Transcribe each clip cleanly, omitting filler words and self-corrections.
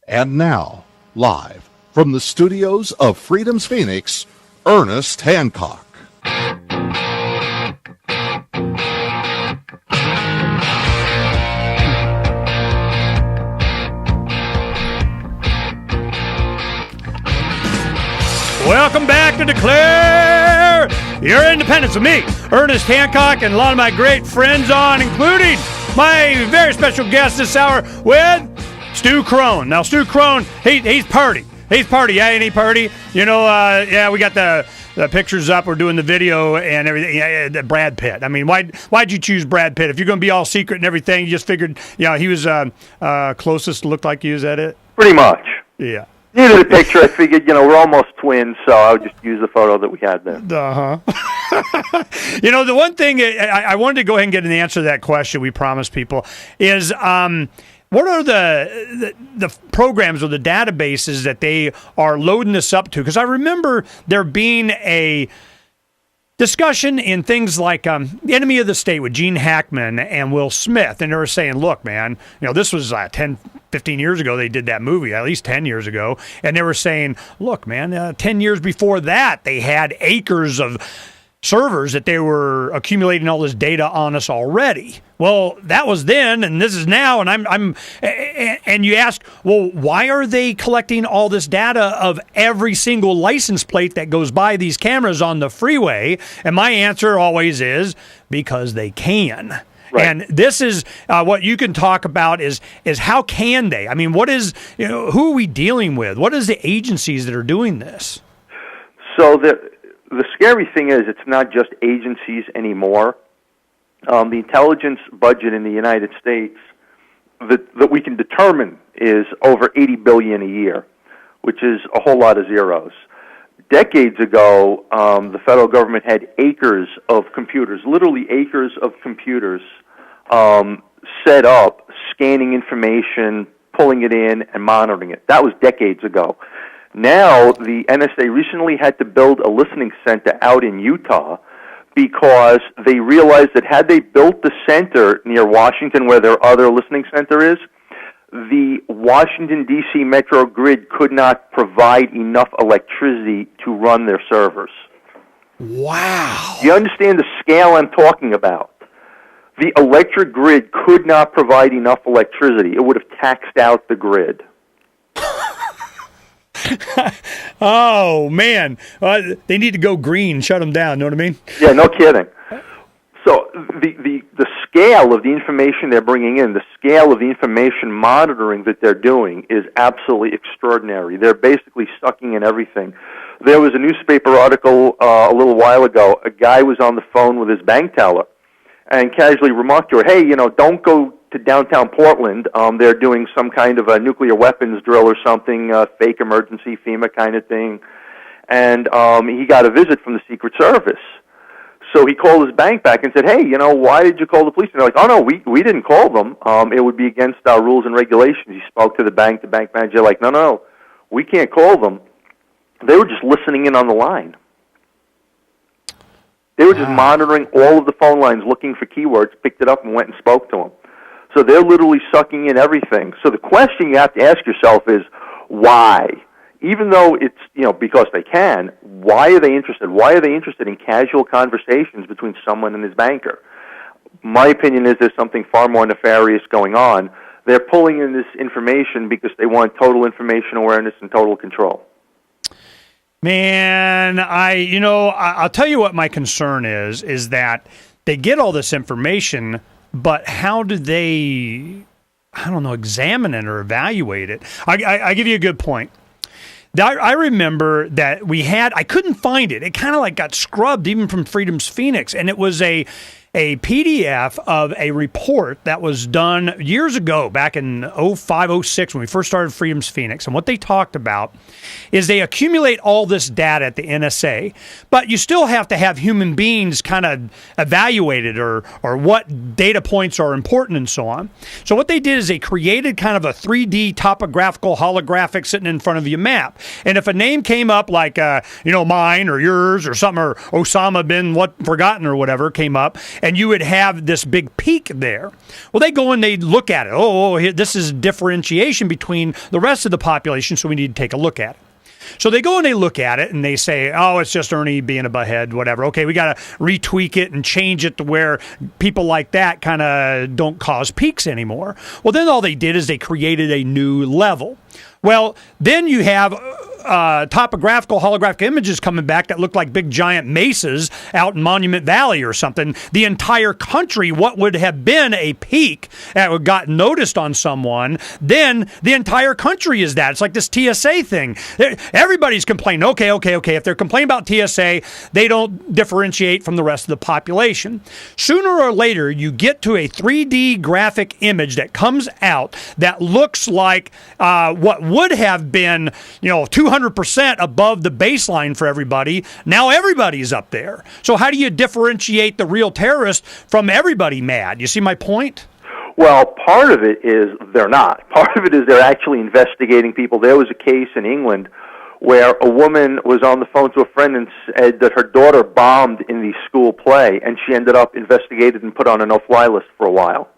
And now, live from the studios of Freedom's Phoenix, Ernest Hancock. Welcome back to Declare Your Independence with me, Ernest Hancock, and a lot of my great friends on, including my very special guest this hour with Stu Crone. Now, Stu Crone, he's party. He's party. Yeah, ain't he party? You know, we got the pictures up. We're doing the video and everything. Yeah, Brad Pitt. I mean, why'd you choose Brad Pitt? If you're going to be all secret and everything, you just figured, he was closest, looked like you. Is that it? Pretty much. Yeah. Needed a picture. I figured, we're almost twins, so I would just use the photo that we had there. The one thing I wanted to go ahead and get an answer to that question we promised people is what are the programs or the databases that they are loading this up to? Because I remember there being a discussion in things like The Enemy of the State with Gene Hackman and Will Smith, and they were saying, look, man, this was 10, 15 years ago they did that movie, at least 10 years ago, and they were saying, look, man, 10 years before that they had acres of servers that they were accumulating all this data on us already. Well, that was then, and this is now, and and you ask, well, why are they collecting all this data of every single license plate that goes by these cameras on the freeway? And my answer always is because they can. Right. And this is what you can talk about is how can they? I mean, what is, who are we dealing with? What is the agencies that are doing this? So the scary thing is it's not just agencies anymore. The intelligence budget in the United States that we can determine is over $80 billion a year, which is a whole lot of zeros. Decades ago, the federal government had acres of computers, literally acres of computers, set up, scanning information, pulling it in, and monitoring it. That was decades ago. Now, the NSA recently had to build a listening center out in Utah because they realized that had they built the center near Washington where their other listening center is, the Washington, D.C. metro grid could not provide enough electricity to run their servers. Wow. Do you understand the scale I'm talking about? The electric grid could not provide enough electricity. It would have taxed out the grid. Oh, man. They need to go green, shut them down, know what I mean? Yeah, no kidding. So the scale of the information they're bringing in, the scale of the information monitoring that they're doing is absolutely extraordinary. They're basically sucking in everything. There was a newspaper article a little while ago. A guy was on the phone with his bank teller and casually remarked to her, hey, don't go to downtown Portland. They're doing some kind of a nuclear weapons drill or something, fake emergency FEMA kind of thing. And he got a visit from the Secret Service. So he called his bank back and said, hey, why did you call the police? And they're like, oh, no, we didn't call them. It would be against our rules and regulations. He spoke to the bank manager, like, no, we can't call them. They were just listening in on the line. They were just monitoring all of the phone lines, looking for keywords, picked it up and went and spoke to them. So they're literally sucking in everything. So the question you have to ask yourself is, why? Even though it's, because they can, why are they interested? Why are they interested in casual conversations between someone and his banker? My opinion is there's something far more nefarious going on. They're pulling in this information because they want total information awareness and total control. Man, I'll tell you what my concern is that they get all this information, but how do they, examine it or evaluate it? I give you a good point. I remember that I couldn't find it. It kind of got scrubbed even from Freedom's Phoenix, and it was a PDF of a report that was done years ago, back in 05, 06, when we first started Freedom's Phoenix. And what they talked about is they accumulate all this data at the NSA, but you still have to have human beings kind of evaluate it or what data points are important and so on. So what they did is they created kind of a 3D topographical holographic sitting in front of your map. And if a name came up like, mine or yours or something, or Osama bin forgotten or whatever came up, and you would have this big peak there. Well, they go and they look at it. This is differentiation between the rest of the population, so we need to take a look at it. So they go and they look at it and they say, oh, it's just Ernie being a butthead, whatever. Okay, we got to retweak it and change it to where people like that kind of don't cause peaks anymore. Well, then all they did is they created a new level. Well, then you have topographical holographic images coming back that look like big giant mesas out in Monument Valley or something. The entire country, what would have been a peak that got noticed on someone, then the entire country is that. It's like this TSA thing. Everybody's complaining. Okay. If they're complaining about TSA, they don't differentiate from the rest of the population. Sooner or later, you get to a 3D graphic image that comes out that looks like what would have been, 200% above the baseline for everybody. Now everybody's up there. So how do you differentiate the real terrorist from everybody mad? You see my point? Well, part of it is they're not. Part of it is they're actually investigating people. There was a case in England where a woman was on the phone to a friend and said that her daughter bombed in the school play, and she ended up investigated and put on a no-fly list for a while.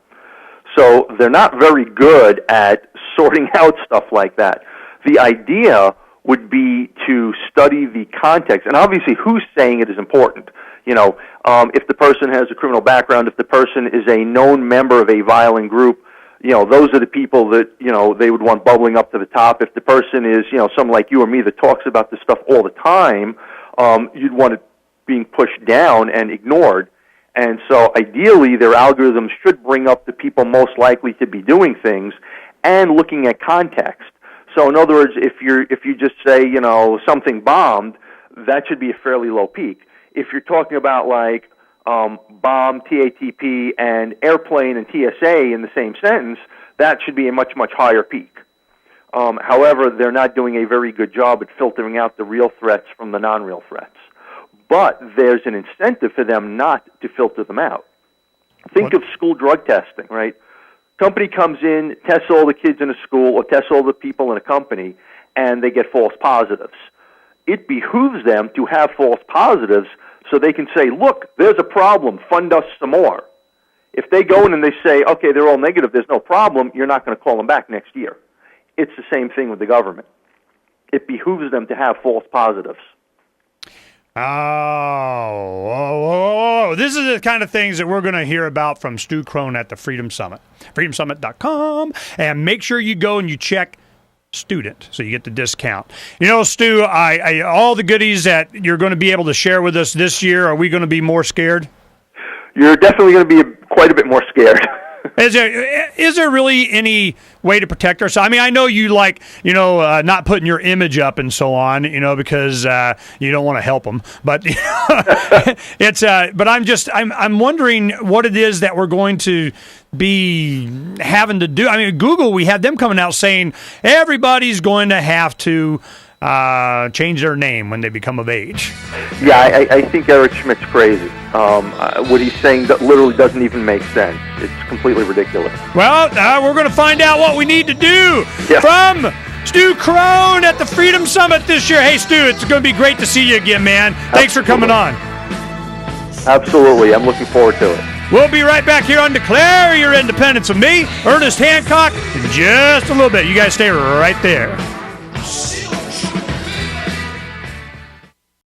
So they're not very good at sorting out stuff like that. The idea would be to study the context, and obviously who's saying it is important. If the person has a criminal background, if the person is a known member of a violent group, those are the people that, they would want bubbling up to the top. If the person is, someone like you or me that talks about this stuff all the time, you'd want it being pushed down and ignored. And so ideally, their algorithms should bring up the people most likely to be doing things and looking at context. So in other words, if you just say, something bombed, that should be a fairly low peak. If you're talking about like bomb, TATP, and airplane and TSA in the same sentence, that should be a much, much higher peak. However, they're not doing a very good job at filtering out the real threats from the non-real threats. But there's an incentive for them not to filter them out. Think of school drug testing, right? Company comes in, tests all the kids in a school or tests all the people in a company, and they get false positives. It behooves them to have false positives so they can say, look, there's a problem, fund us some more. If they go in and they say, okay, they're all negative, there's no problem, you're not going to call them back next year. It's the same thing with the government. It behooves them to have false positives. Oh, this is the kind of things that we're going to hear about from Stu Crone at the Freedom Summit. freedomsummit.com, and make sure you go and you check student so you get the discount. Stu, I all the goodies that you're going to be able to share with us this year, are we going to be more scared? You're definitely going to be quite a bit more scared. Is there really any way to protect ourselves? I mean, I know you like, not putting your image up and so on, because you don't want to help them. But but I'm wondering what it is that we're going to be having to do. I mean, Google, we had them coming out saying everybody's going to have to change their name when they become of age. Yeah, I think Eric Schmidt's crazy. What he's saying that literally doesn't even make sense. It's completely ridiculous. Well, we're going to find out what we need to do from Stu Crone at the Freedom Summit this year. Hey, Stu, it's going to be great to see you again, man. Thanks for coming on. Absolutely. I'm looking forward to it. We'll be right back here on Declare Your Independence with me, Ernest Hancock, in just a little bit. You guys stay right there.